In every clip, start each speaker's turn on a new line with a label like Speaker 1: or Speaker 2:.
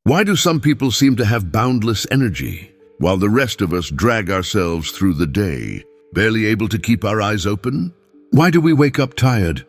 Speaker 1: Why do some people seem to have boundless energy, while the rest of us drag ourselves through the day, barely able to keep our eyes open? Why do we wake up tired,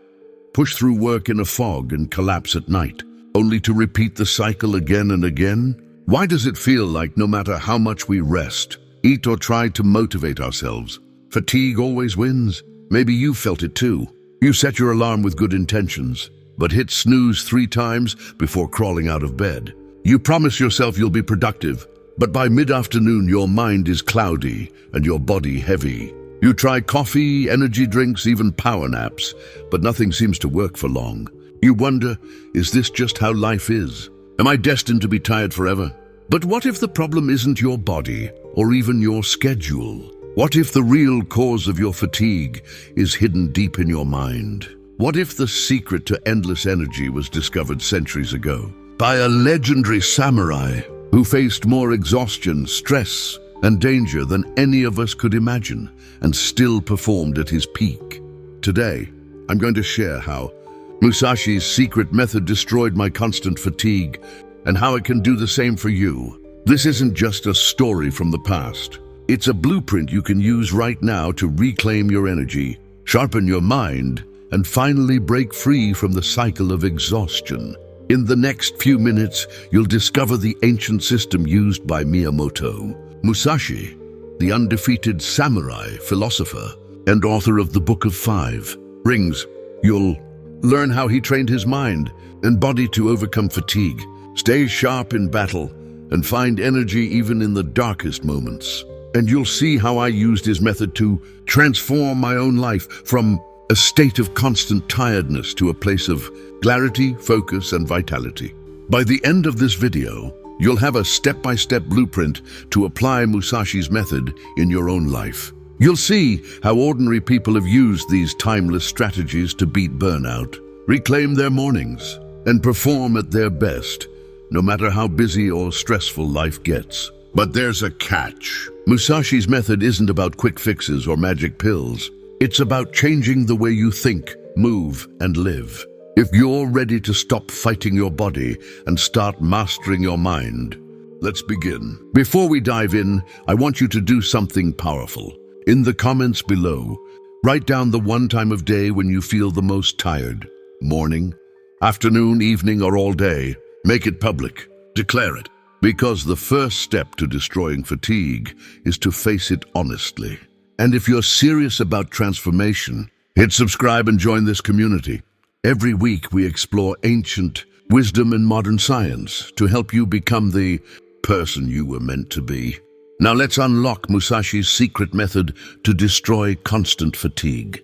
Speaker 1: push through work in a fog, and collapse at night, only to repeat the cycle again and again? Why does it feel like no matter how much we rest, eat, or try to motivate ourselves, fatigue always wins? Maybe you felt it too. You set your alarm with good intentions, but hit snooze 3 times before crawling out of bed. You promise yourself you'll be productive, but by mid-afternoon your mind is cloudy and your body heavy. You try coffee, energy drinks, even power naps, but nothing seems to work for long. You wonder, is this just how life is? Am I destined to be tired forever? But what if the problem isn't your body or even your schedule? What if the real cause of your fatigue is hidden deep in your mind? What if the secret to endless energy was discovered centuries ago by a legendary samurai who faced more exhaustion, stress, and danger than any of us could imagine, and still performed at his peak? Today, I'm going to share how Musashi's secret method destroyed my constant fatigue, and how it can do the same for you. This isn't just a story from the past. It's a blueprint you can use right now to reclaim your energy, sharpen your mind, and finally break free from the cycle of exhaustion. In the next few minutes, you'll discover the ancient system used by Miyamoto Musashi, the undefeated samurai, philosopher, and author of the Book of 5 Rings. You'll learn how he trained his mind and body to overcome fatigue, stay sharp in battle, and find energy even in the darkest moments. And you'll see how I used his method to transform my own life from a state of constant tiredness to a place of clarity, focus, and vitality. By the end of this video, you'll have a step-by-step blueprint to apply Musashi's method in your own life. You'll see how ordinary people have used these timeless strategies to beat burnout, reclaim their mornings, and perform at their best, no matter how busy or stressful life gets. But there's a catch. Musashi's method isn't about quick fixes or magic pills. It's about changing the way you think, move, and live. If you're ready to stop fighting your body and start mastering your mind, let's begin. Before we dive in, I want you to do something powerful. In the comments below, write down the one time of day when you feel the most tired. Morning, afternoon, evening, or all day. Make it public. Declare it. Because the first step to destroying fatigue is to face it honestly. And if you're serious about transformation, hit subscribe and join this community. Every week we explore ancient wisdom and modern science to help you become the person you were meant to be. Now let's unlock Musashi's secret method to destroy constant fatigue.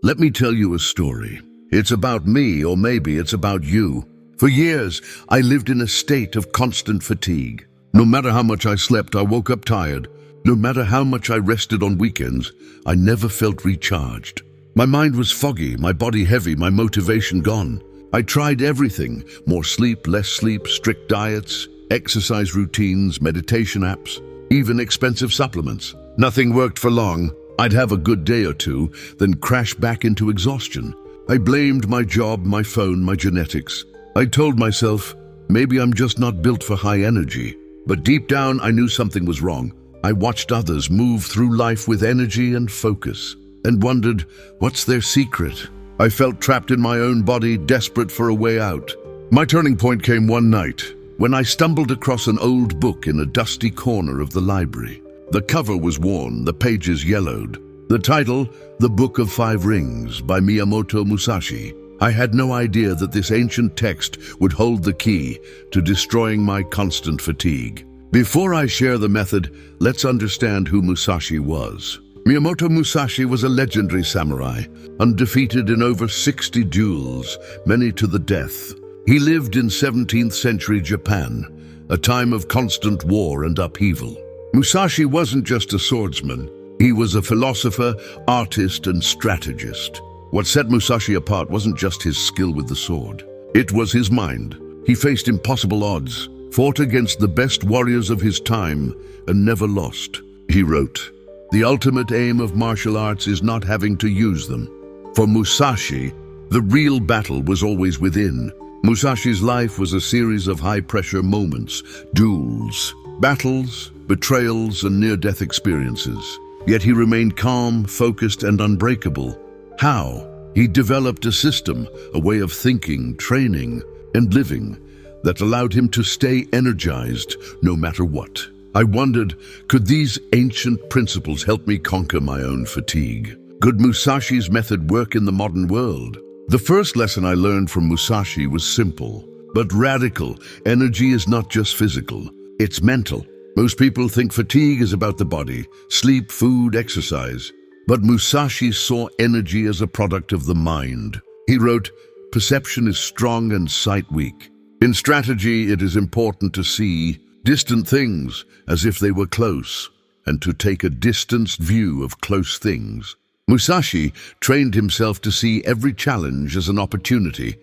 Speaker 1: Let me tell you a story. It's about me, or maybe it's about you. For years, I lived in a state of constant fatigue. No matter how much I slept, I woke up tired. No matter how much I rested on weekends, I never felt recharged. My mind was foggy, my body heavy, my motivation gone. I tried everything: more sleep, less sleep, strict diets, exercise routines, meditation apps, even expensive supplements. Nothing worked for long. I'd have a good day or two, then crash back into exhaustion. I blamed my job, my phone, my genetics. I told myself, maybe I'm just not built for high energy. But deep down, I knew something was wrong. I watched others move through life with energy and focus, and wondered, what's their secret? I felt trapped in my own body, desperate for a way out. My turning point came one night, when I stumbled across an old book in a dusty corner of the library. The cover was worn, the pages yellowed. The title, The Book of 5 Rings by Miyamoto Musashi. I had no idea that this ancient text would hold the key to destroying my constant fatigue. Before I share the method, let's understand who Musashi was. Miyamoto Musashi was a legendary samurai, undefeated in over 60 duels, many to the death. He lived in 17th century Japan, a time of constant war and upheaval. Musashi wasn't just a swordsman. He was a philosopher, artist, and strategist. What set Musashi apart wasn't just his skill with the sword. It was his mind. He faced impossible odds, fought against the best warriors of his time, and never lost. He wrote, "The ultimate aim of martial arts is not having to use them." For Musashi, the real battle was always within. Musashi's life was a series of high-pressure moments, duels, battles, betrayals, and near-death experiences. Yet he remained calm, focused, and unbreakable. How? He developed a system, a way of thinking, training, and living that allowed him to stay energized no matter what. I wondered, could these ancient principles help me conquer my own fatigue? Could Musashi's method work in the modern world? The first lesson I learned from Musashi was simple, but radical. Energy is not just physical, it's mental. Most people think fatigue is about the body, sleep, food, exercise. But Musashi saw energy as a product of the mind. He wrote, "Perception is strong and sight weak. In strategy, it is important to see distant things as if they were close, and to take a distanced view of close things." Musashi trained himself to see every challenge as an opportunity,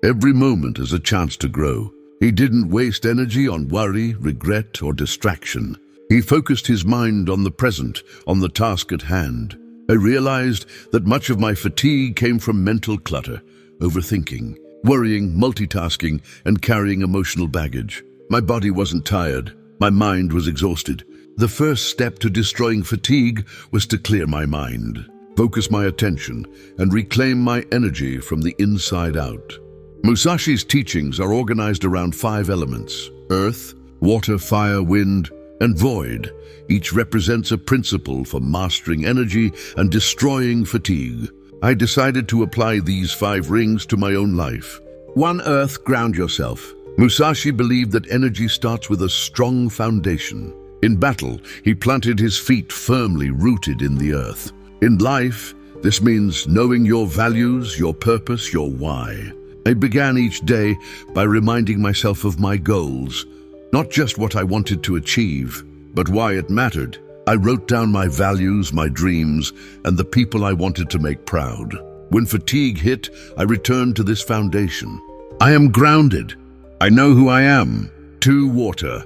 Speaker 1: every moment as a chance to grow. He didn't waste energy on worry, regret, or distraction. He focused his mind on the present, on the task at hand. I realized that much of my fatigue came from mental clutter, overthinking, worrying, multitasking, and carrying emotional baggage. My body wasn't tired. My mind was exhausted. The first step to destroying fatigue was to clear my mind, focus my attention, and reclaim my energy from the inside out. Musashi's teachings are organized around 5 elements: earth, water, fire, wind, and void. Each represents a principle for mastering energy and destroying fatigue. I decided to apply these 5 rings to my own life. 1. Earth, ground yourself. Musashi believed that energy starts with a strong foundation. In battle, he planted his feet firmly rooted in the earth. In life, this means knowing your values, your purpose, your why. I began each day by reminding myself of my goals, not just what I wanted to achieve, but why it mattered. I wrote down my values, my dreams, and the people I wanted to make proud. When fatigue hit, I returned to this foundation. I am grounded. I know who I am. 2. Water.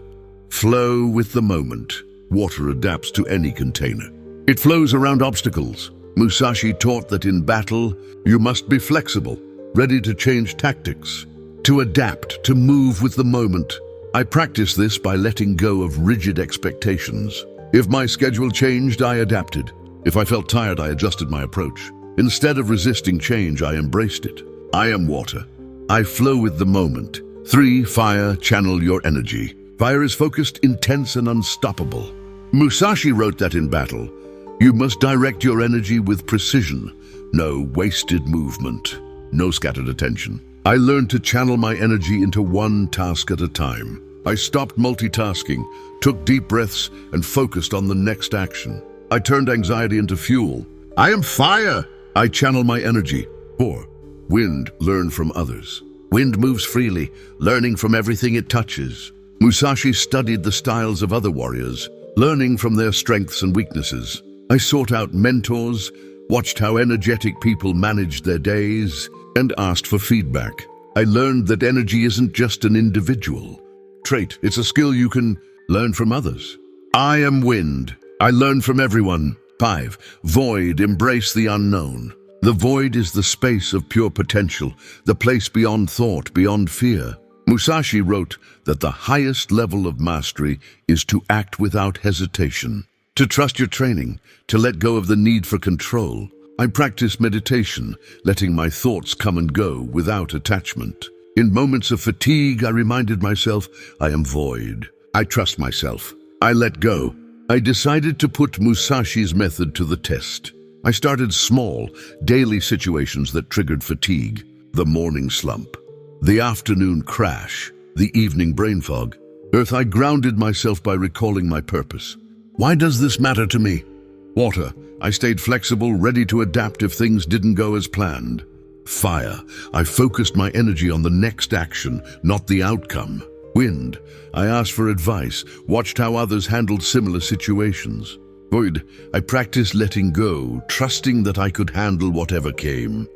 Speaker 1: Flow with the moment. Water adapts to any container. It flows around obstacles. Musashi taught that in battle, you must be flexible, ready to change tactics, to adapt, to move with the moment. I practiced this by letting go of rigid expectations. If my schedule changed, I adapted. If I felt tired, I adjusted my approach. Instead of resisting change, I embraced it. I am water. I flow with the moment. 3. Fire, channel your energy. Fire is focused, intense, and unstoppable. Musashi wrote that in battle, you must direct your energy with precision. No wasted movement, no scattered attention. I learned to channel my energy into one task at a time. I stopped multitasking, took deep breaths, and focused on the next action. I turned anxiety into fuel. I am fire. I channel my energy. 4. Wind, learn from others. Wind moves freely, learning from everything it touches. Musashi studied the styles of other warriors, learning from their strengths and weaknesses. I sought out mentors, watched how energetic people managed their days, and asked for feedback. I learned that energy isn't just an individual trait, it's a skill you can learn from others. I am wind. I learn from everyone. 5. Void, embrace the unknown. The void is the space of pure potential, the place beyond thought, beyond fear. Musashi wrote that the highest level of mastery is to act without hesitation, to trust your training, to let go of the need for control. I practice meditation, letting my thoughts come and go without attachment. In moments of fatigue, I reminded myself, I am void. I trust myself. I let go. I decided to put Musashi's method to the test. I started small, daily situations that triggered fatigue. The morning slump, the afternoon crash, the evening brain fog. I grounded myself by recalling my purpose. Why does this matter to me? Water. I stayed flexible, ready to adapt if things didn't go as planned. Fire. I focused my energy on the next action, not the outcome. Wind. I asked for advice, watched how others handled similar situations. Void. I practiced letting go, trusting that I could handle whatever came.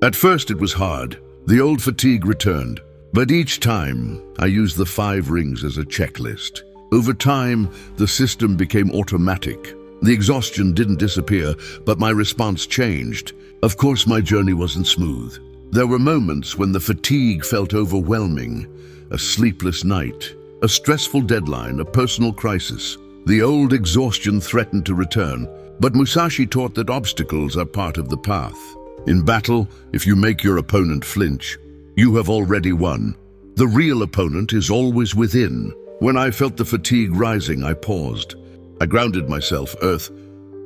Speaker 1: At first it was hard. The old fatigue returned. But each time, I used the 5 rings as a checklist. Over time, the system became automatic. The exhaustion didn't disappear, but my response changed. Of course, my journey wasn't smooth. There were moments when the fatigue felt overwhelming, a sleepless night, a stressful deadline, a personal crisis. The old exhaustion threatened to return, but Musashi taught that obstacles are part of the path. In battle, if you make your opponent flinch, you have already won. The real opponent is always within. When I felt the fatigue rising, I paused. I grounded myself, earth,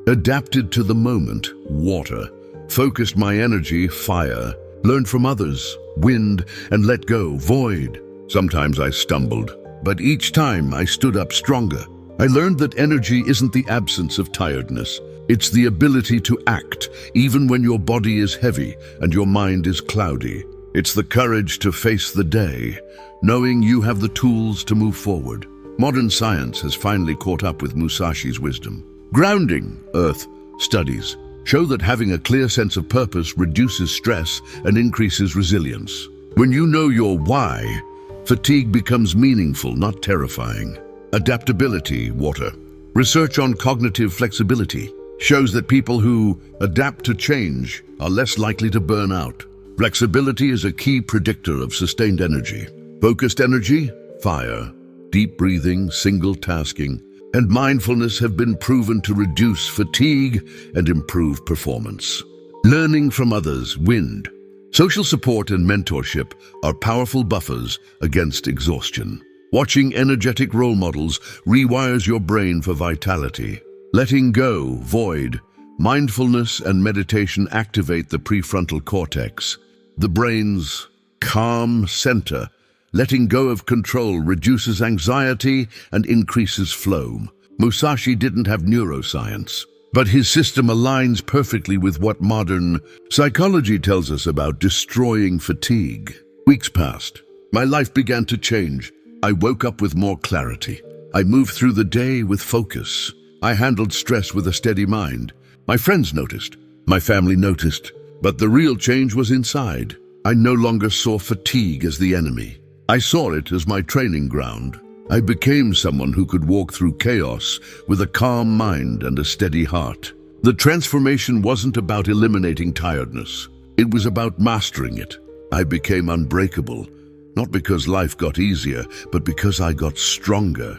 Speaker 1: adapted to the moment, water, focused my energy, fire, learned from others, wind, and let go, void. Sometimes I stumbled, but each time I stood up stronger. I learned that energy isn't the absence of tiredness. It's the ability to act, even when your body is heavy and your mind is cloudy. It's the courage to face the day, knowing you have the tools to move forward. Modern science has finally caught up with Musashi's wisdom. Grounding, earth, studies show that having a clear sense of purpose reduces stress and increases resilience. When you know your why, fatigue becomes meaningful, not terrifying. Adaptability, water. Research on cognitive flexibility shows that people who adapt to change are less likely to burn out. Flexibility is a key predictor of sustained energy. Focused energy, fire. Deep breathing, single tasking, and mindfulness have been proven to reduce fatigue and improve performance. Learning from others, wind. Social support and mentorship are powerful buffers against exhaustion. Watching energetic role models rewires your brain for vitality. Letting go, void. Mindfulness and meditation activate the prefrontal cortex, the brain's calm center. Letting go of control reduces anxiety and increases flow. Musashi didn't have neuroscience, but his system aligns perfectly with what modern psychology tells us about destroying fatigue. Weeks passed. My life began to change. I woke up with more clarity. I moved through the day with focus. I handled stress with a steady mind. My friends noticed. My family noticed. But the real change was inside. I no longer saw fatigue as the enemy. I saw it as my training ground. I became someone who could walk through chaos with a calm mind and a steady heart. The transformation wasn't about eliminating tiredness. It was about mastering it. I became unbreakable. Not because life got easier, but because I got stronger.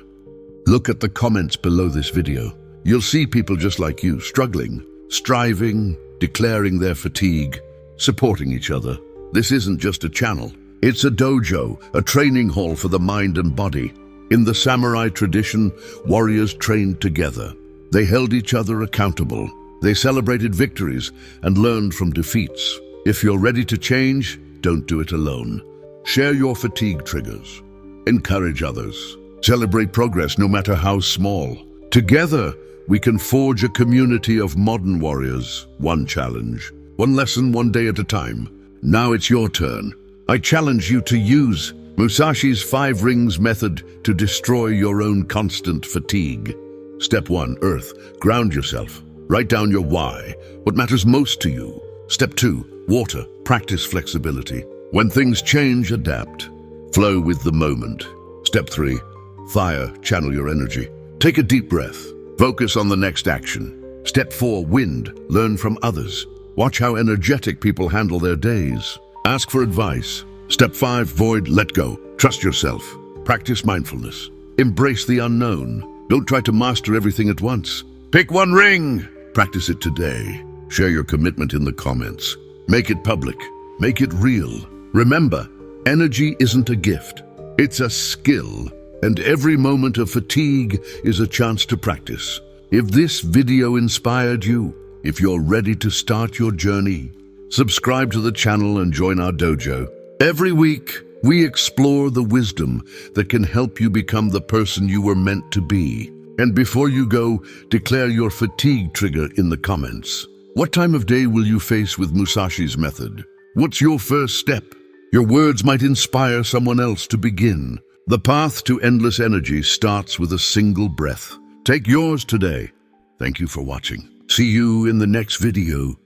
Speaker 1: Look at the comments below this video. You'll see people just like you, struggling, striving, declaring their fatigue, supporting each other. This isn't just a channel. It's a dojo, a training hall for the mind and body. In the samurai tradition, warriors trained together. They held each other accountable. They celebrated victories and learned from defeats. If you're ready to change, don't do it alone. Share your fatigue triggers. Encourage others. Celebrate progress no matter how small. Together, we can forge a community of modern warriors. One challenge, one lesson, one day at a time. Now it's your turn. I challenge you to use Musashi's 5 rings method to destroy your own constant fatigue. Step 1, earth. Ground yourself. Write down your why, what matters most to you. Step 2, water. Practice flexibility. When things change, adapt. Flow with the moment. Step 3, fire. Channel your energy. Take a deep breath. Focus on the next action. Step 4, wind. Learn from others. Watch how energetic people handle their days. Ask for advice. Step 5, void. Let go. Trust yourself. Practice mindfulness. Embrace the unknown. Don't try to master everything at once. Pick one ring. Practice it today. Share your commitment in the comments. Make it public. Make it real. Remember, energy isn't a gift. It's a skill. And every moment of fatigue is a chance to practice. If this video inspired you, if you're ready to start your journey, subscribe to the channel and join our dojo. Every week, we explore the wisdom that can help you become the person you were meant to be. And before you go, declare your fatigue trigger in the comments. What time of day will you face with Musashi's method? What's your first step? Your words might inspire someone else to begin. The path to endless energy starts with a single breath. Take yours today. Thank you for watching. See you in the next video.